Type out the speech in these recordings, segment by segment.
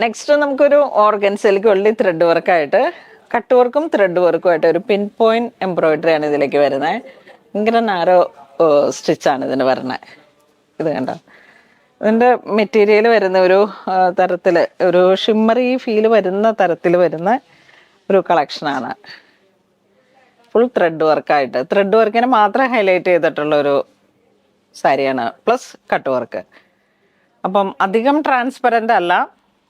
Next നമുക്കൊരു ഓർഗൻസിലേക്ക് ഉള്ളി thread വർക്കായിട്ട് cut വർക്കും ത്രെഡ് വർക്കും ആയിട്ട് ഒരു പിൻ പോയിന്റ് എംബ്രോയിഡറി ആണ് ഇതിലേക്ക് വരുന്നത്. ഭയങ്കര നാരോ സ്റ്റിച്ചാണ് ഇതിന് വരുന്നത്. ഇത് കണ്ടോ, ഇതിൻ്റെ മെറ്റീരിയൽ വരുന്ന ഒരു തരത്തിൽ ഒരു ഷിമ്മറി ഫീൽ വരുന്ന തരത്തിൽ വരുന്ന ഒരു കളക്ഷനാണ്. ഫുൾ ത്രെഡ് വർക്കായിട്ട്, ത്രെഡ് വർക്കിനെ മാത്രം ഹൈലൈറ്റ് ചെയ്തിട്ടുള്ളൊരു സാരിയാണ്, പ്ലസ് കട്ട് വർക്ക്. അപ്പം അധികം ട്രാൻസ്പെറൻ്റ് അല്ല,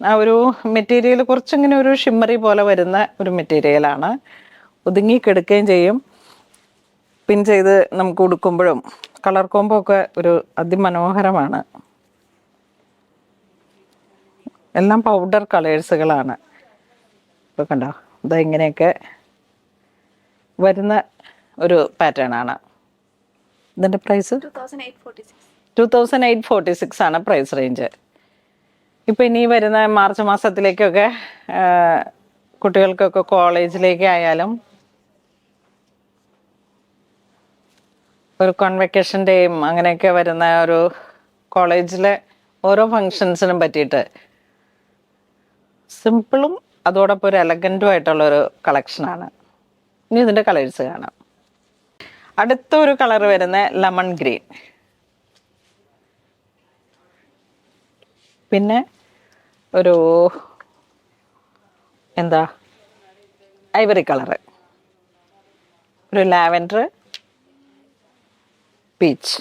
ആ ഒരു മെറ്റീരിയൽ കുറച്ചിങ്ങനെ ഒരു ഷിമ്മറി പോലെ വരുന്ന ഒരു മെറ്റീരിയലാണ്. ഒതുങ്ങി കിടക്കുകയും ചെയ്യും. പിൻ ചെയ്ത് നമുക്ക് ഉടുക്കുമ്പോഴും കളർ കോമ്പോ ഒക്കെ ഒരു അതിമനോഹരമാണ്. എല്ലാം പൗഡർ കളേഴ്സുകളാണ്. ഇപ്പോൾ കണ്ടോ, ഇതാ ഇങ്ങനെയൊക്കെ വരുന്ന ഒരു പാറ്റേൺ ആണ്. ഇതിൻ്റെ പ്രൈസ് 2846 ആണ് പ്രൈസ് റേഞ്ച്. ഇപ്പം ഇനി വരുന്ന മാർച്ച് മാസത്തിലേക്കൊക്കെ കുട്ടികൾക്കൊക്കെ കോളേജിലേക്ക് ആയാലും ഒരു കോൺവെക്കേഷൻ ഡേയും അങ്ങനെയൊക്കെ വരുന്ന ഒരു കോളേജിലെ ഓരോ ഫങ്ഷൻസിനും പറ്റിയിട്ട് സിമ്പിളും അതോടൊപ്പം ഒരു എലഗൻറ്റും ആയിട്ടുള്ളൊരു കളക്ഷനാണ്. ഇനി ഇതിൻ്റെ കളേഴ്സ് കാണാം. അടുത്തൊരു കളർ വരുന്ന ലെമൺ ഗ്രീൻ, പിന്നെ ഒരു എന്താ ഐവറി കളറ്, ഒരു ലാവൻഡർ, പീച്ച്,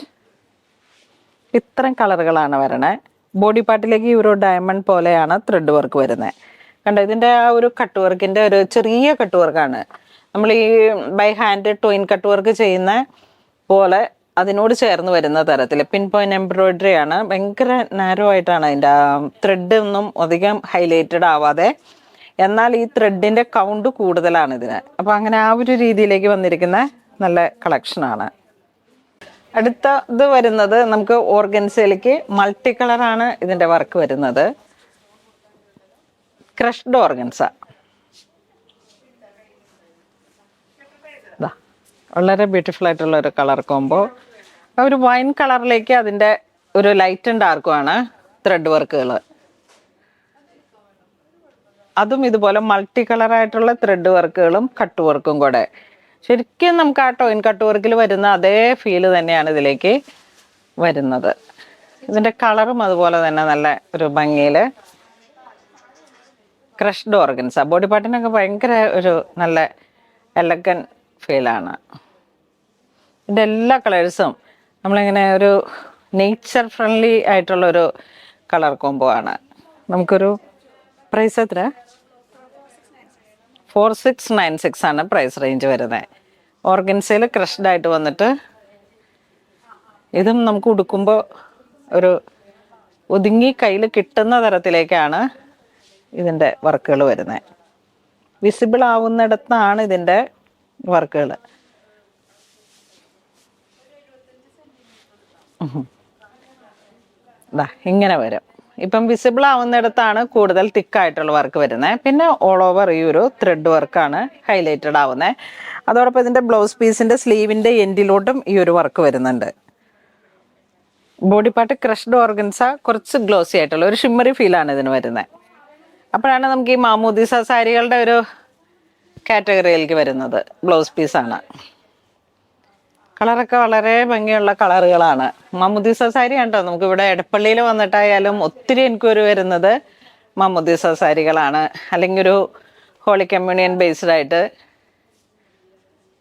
ഇത്രയും കളറുകളാണ് വരണേ. ബോഡി പാർട്ടിലേക്ക് ഒരു ഡയമണ്ട് പോലെയാണ് ത്രെഡ് വർക്ക് വരുന്നത്. കണ്ടോ, ഇതിൻ്റെ ആ ഒരു കട്ട് വർക്കിൻ്റെ ഒരു ചെറിയ കട്ട് വർക്കാണ്. നമ്മൾ ഈ ബൈ ഹാൻഡ് ടോയിൻ കട്ട് വർക്ക് ചെയ്യുന്ന പോലെ അതിനോട് ചേർന്ന് വരുന്ന തരത്തിൽ പിൻ പോയിന്റ് എംബ്രോയിഡറി ആണ്. ഭയങ്കര നാരോ ആയിട്ടാണ് അതിൻ്റെ ത്രെഡ് ഒന്നും അധികം ഹൈലൈറ്റഡ് ആവാതെ, എന്നാൽ ഈ ത്രെഡിൻ്റെ കൗണ്ട് കൂടുതലാണ് ഇതിന്. അപ്പോൾ അങ്ങനെ ആ ഒരു രീതിയിലേക്ക് വന്നിരിക്കുന്ന നല്ല കളക്ഷനാണ്. അടുത്ത ഇത് വരുന്നത് നമുക്ക് ഓർഗൻസയിലേക്ക് മൾട്ടി കളറാണ് ഇതിൻ്റെ വർക്ക് വരുന്നത്. ക്രഷ്ഡ് ഓർഗൻസ, വളരെ ബ്യൂട്ടിഫുൾ ആയിട്ടുള്ള ഒരു കളർ കോമ്പോ. ഒരു വൈൻ കളറിലേക്ക് അതിൻ്റെ ഒരു ലൈറ്റ് ആൻഡ് ഡാർക്കുമാണ് ത്രെഡ് വർക്കുകൾ. അതും ഇതുപോലെ മൾട്ടി കളറായിട്ടുള്ള ത്രെഡ് വർക്കുകളും കട്ട് വർക്കും കൂടെ. ശരിക്കും നമുക്ക് ആ ടോയിൻ കട്ട് വർക്കിൽ വരുന്ന അതേ ഫീല് തന്നെയാണ് ഇതിലേക്ക് വരുന്നത്. ഇതിൻ്റെ കളറും അതുപോലെ തന്നെ നല്ല ഒരു ഭംഗിയിൽ ക്രഷ്ഡ് ഓർഗൻസ. ബോഡി പാർട്ടിനൊക്കെ ഭയങ്കര ഒരു നല്ല എലഗൻ ഫീലാണ്. ഇതിൻ്റെ എല്ലാ കളേഴ്സും നമ്മളിങ്ങനെ ഒരു നേച്ചർ ഫ്രണ്ട്ലി ആയിട്ടുള്ളൊരു കളർ കോമ്പോ ആണ്. നമുക്കൊരു പ്രൈസ് എത്ര? 4696 ആണ് പ്രൈസ് റേഞ്ച് വരുന്നത്. ഓർഗൻസയിൽ ക്രഷ്ഡ് ആയിട്ട് വന്നിട്ട് ഇതും നമുക്ക് ഉടുക്കുമ്പോൾ ഒരു ഒതുങ്ങി കയ്യിൽ കിട്ടുന്ന തരത്തിലേക്കാണ് ഇതിൻ്റെ വർക്കുകൾ വരുന്നത്. വിസിബിൾ ആവുന്നിടത്താണ് ഇതിൻ്റെ വർക്കുകൾ. ഇങ്ങനെ വരും. ഇപ്പം വിസിബിൾ ആവുന്നിടത്താണ് കൂടുതൽ തിക്കായിട്ടുള്ള വർക്ക് വരുന്നത്. പിന്നെ ഓൾ ഓവർ ഈ ഒരു ത്രെഡ് വർക്കാണ് ഹൈലൈറ്റഡ് ആവുന്നത്. അതോടൊപ്പം ഇതിൻ്റെ ബ്ലൗസ് പീസിൻ്റെ സ്ലീവിൻ്റെ എൻഡിലോട്ടും ഈ ഒരു വർക്ക് വരുന്നുണ്ട്. ബോഡി പാർട്ട് ക്രഷ്ഡ് ഓർഗൻസ, കുറച്ച് ഗ്ലോസി ആയിട്ടുള്ള ഒരു ഷിമ്മറി ഫീലാണ് ഇതിന് വരുന്നത്. അപ്പോഴാണ് നമുക്ക് ഈ മാമോദീസ സാരികളുടെ ഒരു കാറ്റഗറിയിലേക്ക് വരുന്നത്. ബ്ലൗസ് പീസാണ്. കളറൊക്കെ വളരെ ഭംഗിയുള്ള കളറുകളാണ്. മാമോദീസ സാരി കണ്ടോ, നമുക്കിവിടെ എടപ്പള്ളിയിൽ വന്നിട്ടായാലും ഒത്തിരി എൻക്വയറി വരുന്നത് മാമോദീസ സാരികളാണ്. അല്ലെങ്കിൽ ഒരു ഹോളി കമ്മ്യൂണിയൻ ബേസ്ഡ് ആയിട്ട്,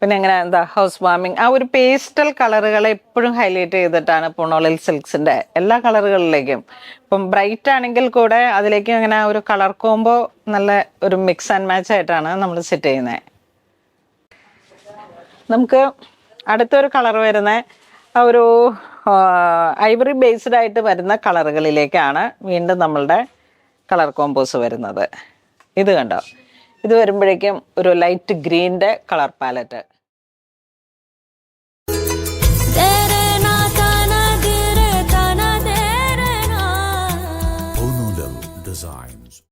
പിന്നെ എങ്ങനെ എന്താ ഹൗസ് വാമിങ്, ആ ഒരു പേസ്റ്റൽ കളറുകളെ എപ്പോഴും ഹൈലൈറ്റ് ചെയ്തിട്ടാണ് പുണോളിൽ സിൽക്സിൻ്റെ എല്ലാ കളറുകളിലേക്കും. ഇപ്പം ബ്രൈറ്റ് ആണെങ്കിൽ കൂടെ അതിലേക്ക് അങ്ങനെ ഒരു കളർ കോമ്പോ നല്ല ഒരു മിക്സ് ആൻഡ് മാച്ച് ആയിട്ടാണ് നമ്മൾ സെറ്റ് ചെയ്യുന്നത്. നമുക്ക് അടുത്തൊരു കളർ വരുന്ന ആ ഒരു ഐവറി ബേസ്ഡ് ആയിട്ട് വരുന്ന കളറുകളിലേക്കാണ് വീണ്ടും നമ്മളുടെ കളർ കോമ്പോസ് വരുന്നത്. ഇത് കണ്ടോ, ഇത് വരുമ്പോഴേക്കും ഒരു ലൈറ്റ് ഗ്രീൻ്റെ കളർ പാലറ്റ്.